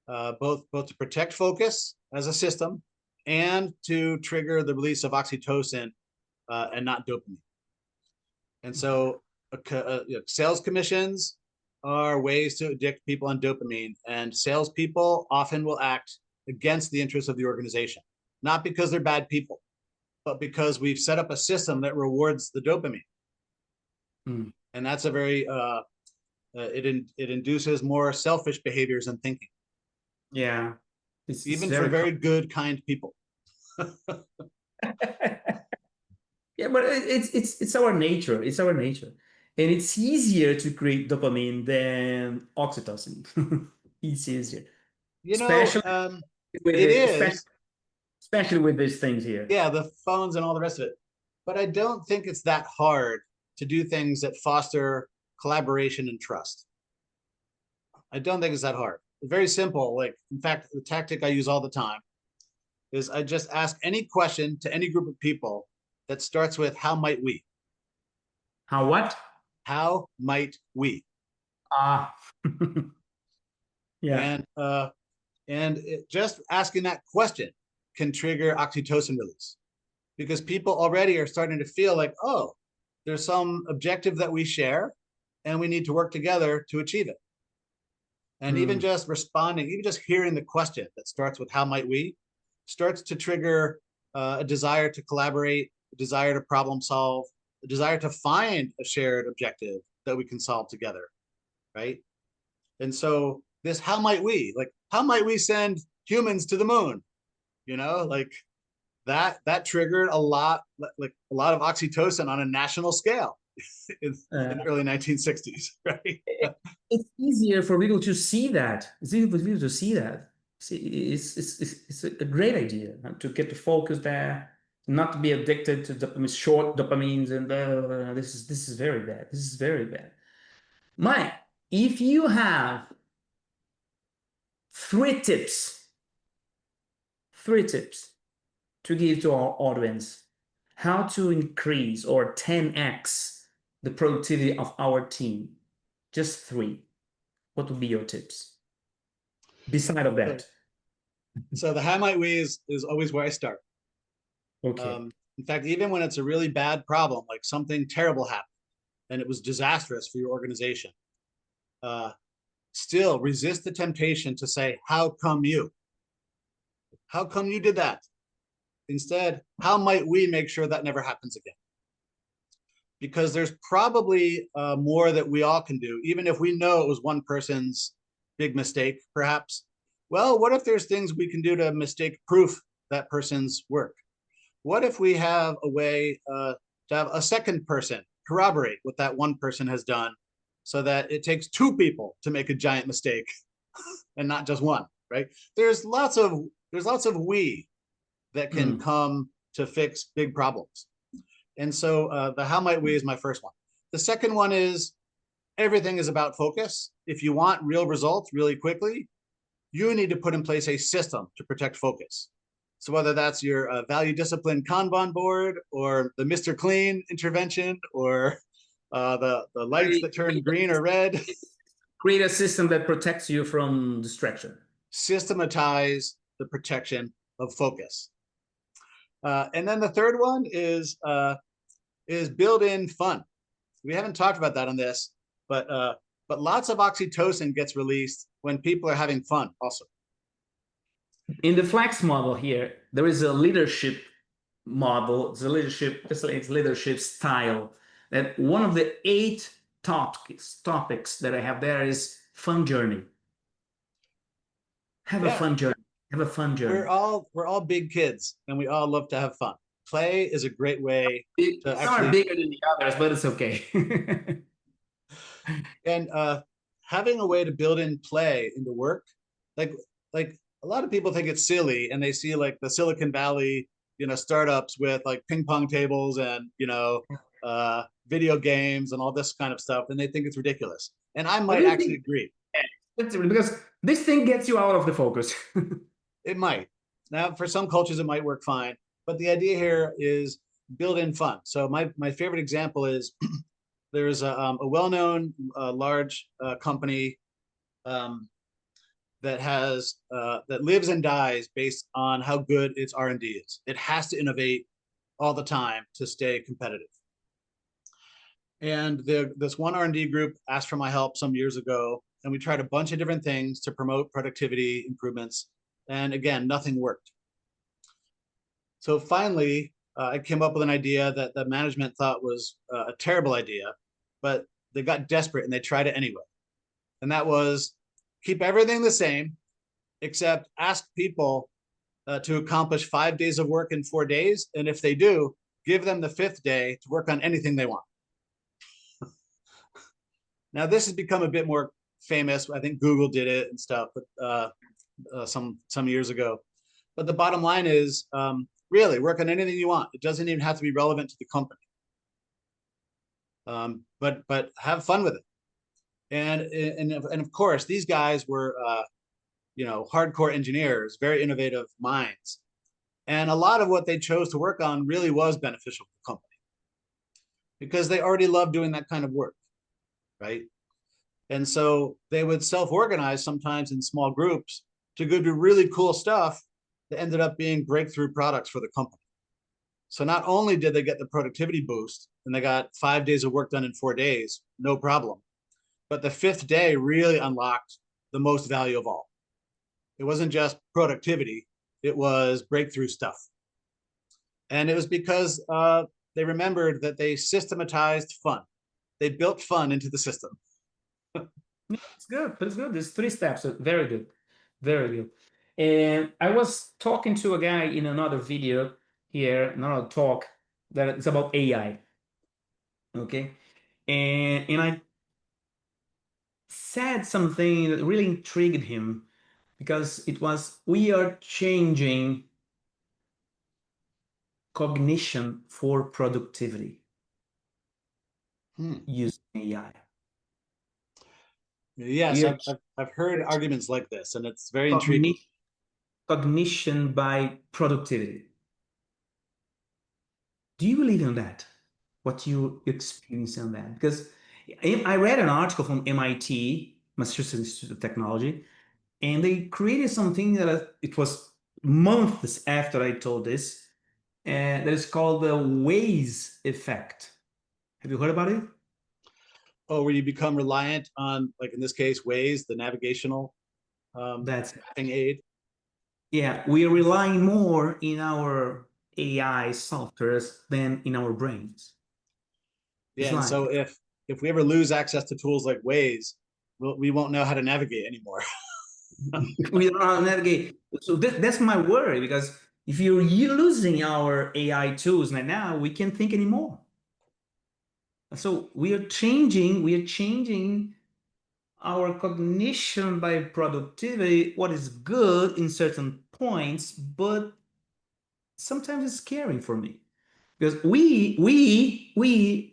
both to protect focus as a system and to trigger the release of oxytocin and not dopamine. And so sales commissions are ways to addict people on dopamine, and salespeople often will act against the interests of the organization, not because they're bad people, but because we've set up a system that rewards the dopamine. Mm. And that's a very it induces more selfish behaviors and thinking, Yeah, it's even for very very good, kind people. yeah, but it's our nature. It's our nature, and it's easier to create dopamine than oxytocin. It's easier, You know, especially with it the, is, especially with these things here. yeah, the phones and all the rest of it. But I don't think it's that hard to do things that foster collaboration and trust. I don't think it's that hard. Very simple. Like, in fact, the tactic I use all the time is I just ask any question to any group of people that starts with "How might we?" How what? How might we? Ah, yeah. And just asking that question can trigger oxytocin release because people already are starting to feel like, oh, there's some objective that we share, and we need to work together to achieve it. And even Mm. just responding, even just hearing the question that starts with "How might we?" starts to trigger a desire to collaborate, a desire to problem solve, a desire to find a shared objective that we can solve together, right? And so this "How might we?" Like, how might we send humans to the moon? You know, like that triggered a lot, like a lot of oxytocin on a national scale in the Uh, early 1960s, right? it's easier for people to see that. It's easier for people to see that. See, it's a great idea to get the focus there, not to be addicted to dopamine, short dopamines, and this is very bad. This is very bad. Mike, if you have three tips, three tips to give to our audience, how to increase or 10x the productivity of our team, just three. What would be your tips? Beside of So, that, so the "How might we" is always where I start. okay. In fact, even when it's a really bad problem, like something terrible happened and it was disastrous for your organization, uh, still resist the temptation to say, "How come you? How come you did that?" Instead, "How might we make sure that never happens again?" Because there's probably more that we all can do, even if we know it was one person's big mistake, perhaps. Well, what if there's things we can do to mistake proof that person's work? What if we have a way to have a second person corroborate what that one person has done so that it takes two people to make a giant mistake and not just one, right? There's lots of we that can Mm. come to fix big problems. And so the "How might we" is my first one. The second one is everything is about focus. If you want real results really quickly, you need to put in place a system to protect focus. So whether that's your value discipline Kanban board or the Mr. Clean intervention or the lights Create, that turn green or red, create a system that protects you from distraction. systematize the protection of focus. And then the third one is build in fun. We haven't talked about that on this, but lots of oxytocin gets released when people are having fun also. In the flex model here, there is a leadership model. It's leadership style. That one of the eight topics that I have there is fun journey. Have a Yeah, fun journey. Have a fun we're journey. all we're all big kids and we all love to have fun. Play is a great way to Some are actually, bigger than the others, but it's okay. and having a way to build in play into work, like like a lot of people think it's silly and they see like the Silicon Valley, startups with like ping pong tables and video games and all this kind of stuff, and they think it's ridiculous. And I What do might you actually think? agree. Because this thing gets you out of the focus. It might. Now, for some cultures, it might work fine, but the idea here is build in fun. So my favorite example is there's a well-known large company um, that lives and dies based on how good its R&D is. It has to innovate all the time to stay competitive. And this one R&D group asked for my help some years ago, and we tried a bunch of different things to promote productivity improvements. And again, nothing worked. So finally, I came up with an idea that the management thought was a terrible idea, but they got desperate and they tried it anyway. And that was keep everything the same, except ask people to accomplish 5 days of work in 4 days. And if they do, give them the fifth day to work on anything they want. Now, this has become a bit more famous. I think Google did it and stuff, but some years ago. But the bottom line is, really work on anything you want. It doesn't even have to be relevant to the company. But have fun with it. And of course, these guys were hardcore engineers, very innovative minds. And a lot of what they chose to work on really was beneficial to the company because they already loved doing that kind of work, right? And so they would self-organize sometimes in small groups to go do really cool stuff that ended up being breakthrough products for the company. So not only did they get the productivity boost and they got 5 days of work done in 4 days, no problem, but the fifth day really unlocked the most value of all. It wasn't just productivity, it was breakthrough stuff. And it was because they remembered that they systematized fun. They built fun into the system. It's good, but it's good. There's 3 steps. So very good. Very good. And I was talking to a guy in another video here, another talk that it's about AI. Okay. And I said something that really intrigued him because it was we are changing cognition for productivity using AI. Yes, We are I've heard arguments like this, and it's very intriguing. cognition, cognition by productivity. Do you believe in that? What you experience on that? Because I read an article from MIT, Massachusetts Institute of Technology, and they created something that it was months after I told this, that is called the Waze effect. Have you heard about it? Oh, where you become reliant on, like in this case, Waze, the navigational That's mapping aid. Yeah, we are relying more in our AI softwares than in our brains. It's Yeah, and like so if we ever lose access to tools like Waze, we won't know how to navigate anymore. we don't know how to navigate. So that's my worry because if you're losing our AI tools right now, we can't think anymore. So we are changing our cognition by productivity, what is good in certain points, but sometimes it's scary for me because we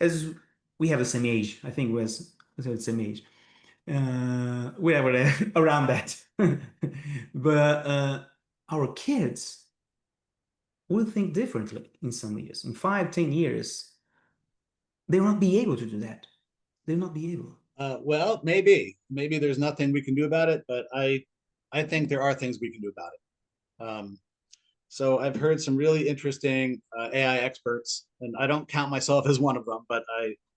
as we have the same age. I think we have the same age. Whatever around that. But our kids will think differently in some years. In 5, 10 years, they will not be able to do that. They will not be able. Well, maybe there's nothing we can do about it, but I think there are things we can do about it. So I've heard some really interesting AI experts, and I don't count myself as one of them, but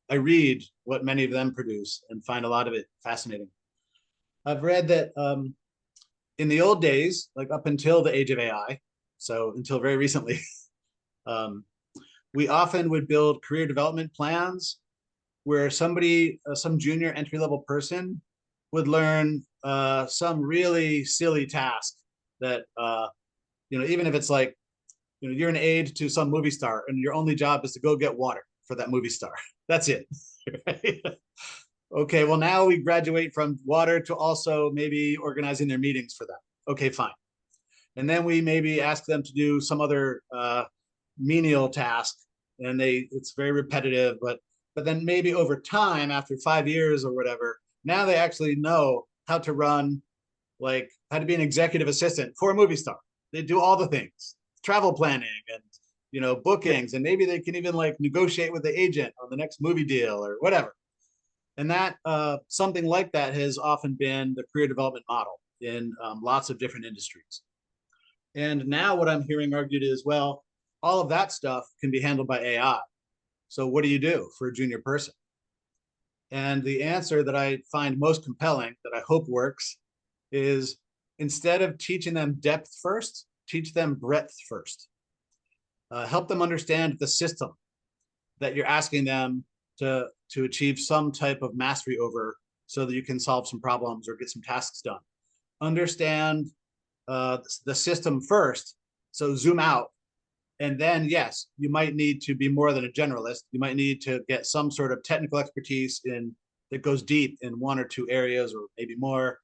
I read what many of them produce and find a lot of it fascinating. I've read that in the old days, like up until the age of AI, so until very recently, um, we often would build career development plans where somebody, some junior entry level person would learn some really silly task that, even if it's like, you're an aide to some movie star and your only job is to go get water for that movie star. That's it. Okay, well, now we graduate from water to also maybe organizing their meetings for them. Okay, fine. And then we maybe ask them to do some other menial task, and it's very repetitive, but then maybe over time, after 5 years or whatever, now they actually know how to run, like how to be an executive assistant for a movie star. They do all the things, travel planning and bookings, and maybe they can even like negotiate with the agent on the next movie deal or whatever. And that something like that has often been the career development model in lots of different industries. And now what I'm hearing argued is, well, all of that stuff can be handled by AI. So what do you do for a junior person? And the answer that I find most compelling, that I hope works, is instead of teaching them depth first, teach them breadth first. Help them understand the system that you're asking them to achieve some type of mastery over so that you can solve some problems or get some tasks done. Understand the system first, so zoom out. And then, yes, you might need to be more than a generalist. You might need to get some sort of technical expertise in that goes deep in one or two areas or maybe more,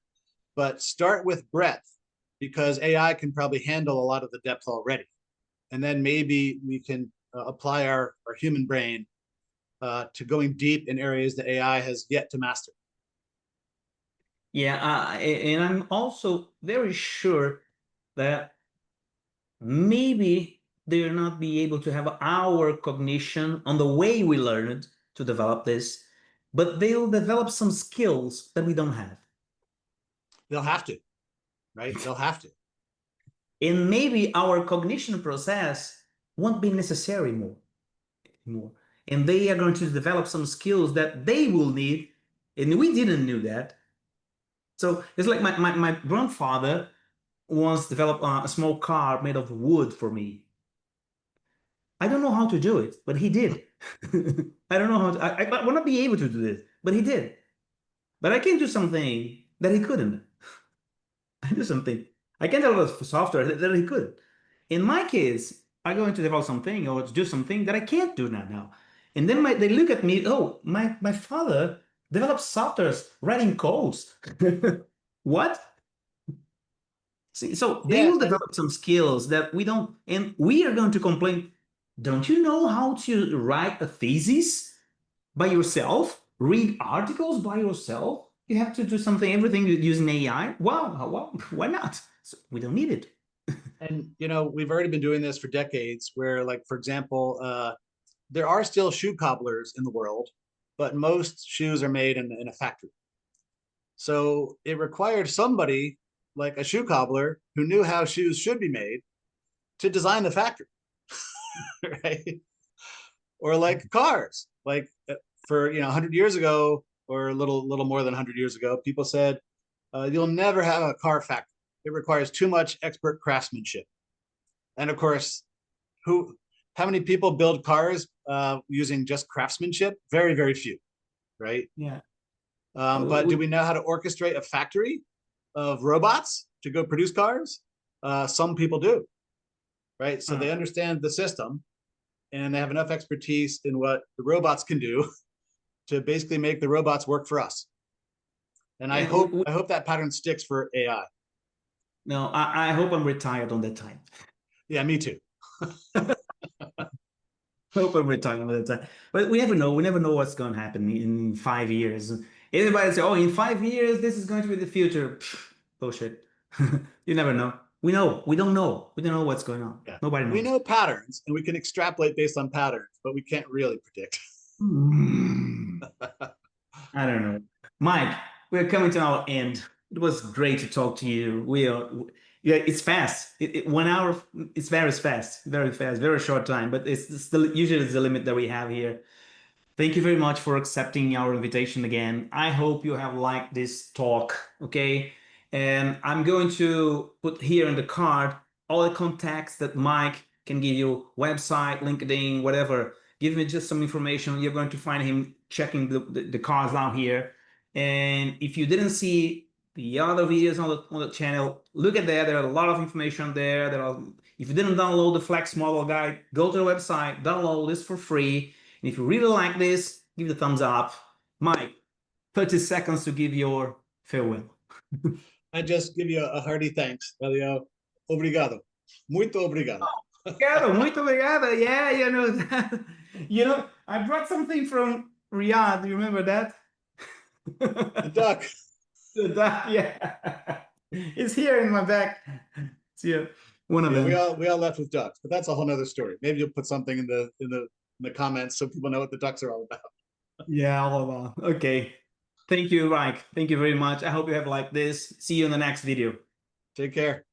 but start with breadth because AI can probably handle a lot of the depth already. And then maybe we can apply our human brain to going deep in areas that AI has yet to master. Yeah, and I'm also very sure that maybe they'll not be able to have our cognition on the way we learned to develop this, but they'll develop some skills that we don't have. They'll have to, right? They'll have to. And maybe our cognition process won't be necessary more. And they are going to develop some skills that they will need, and we didn't know that. So it's like my grandfather once developed a small car made of wood for me. I don't know how to do it, but he did. I don't know how to, I will not be able to do this, but he did. But I can do something that he couldn't. I do something. I can develop software that he couldn't. In my case, I'm going to develop something or to do something that I can't do now. And then they look at me, oh, my father developed softwares writing codes. What? See, so they Yeah, will and develop some skills that we don't, and we are going to complain. Don't you know how to write a thesis by yourself? Read articles by yourself? You have to do something, everything using AI? Well, why not? So we don't need it. and we've already been doing this for decades. Where, like for example, there are still shoe cobblers in the world, but most shoes are made in a factory. So it required somebody like a shoe cobbler who knew how shoes should be made to design the factory, right? Or like cars, like for 100 years ago, or a little more than 100 years ago, people said you'll never have a car factory. It requires too much expert craftsmanship. And of course, who how many people build cars using just craftsmanship? Very, very few, right? Yeah. But do we know how to orchestrate a factory of robots to go produce cars? Some people do, right? So they understand the system and they have enough expertise in what the robots can do to basically make the robots work for us. And I and hope I hope that pattern sticks for AI. no, I hope I'm retired on that time. Yeah, me too. Hope I'm retired on that time. But we never know. We never know what's going to happen in 5 years. Everybody say, "Oh, in 5 years, this is going to be the future." Pfft, bullshit. You never know. We know. We don't know. We don't know what's going on. Yeah. Nobody We knows. know patterns and we can extrapolate based on patterns, but we can't really predict. Hmm. I don't know. Mike, we're coming to our end. It was great to talk to you. Yeah, it's fast. 1 hour, it's very fast, very short time, but it's still usually it's the limit that we have here. Thank you very much for accepting our invitation again. I hope you have liked this talk, okay? And I'm going to put here in the card all the contacts that Mike can give you, website, LinkedIn, whatever. Give me just some information. You're going to find him checking the cards down here. And if you didn't see the other videos on the channel, look at that. There are a lot of information there. If you didn't download the Flex Model Guide, go to the website, download this for free. And if you really like this, give it a thumbs up. Mike, 30 seconds to give your farewell. I just give you a hearty thanks, Elio. Obrigado. Muito obrigado. Obrigado, muito obrigado. Yeah, you know that. I brought something from Riyadh. You remember that? The duck. The duck, yeah. It's here in my back. It's here. One of Yeah, we them. all left with ducks, but that's a whole nother story. Maybe you'll put something in the comments so people know what the ducks are all about. Yeah, all about. Okay. Thank you, Mike. Thank you very much. I hope you have liked this. See you in the next video. Take care.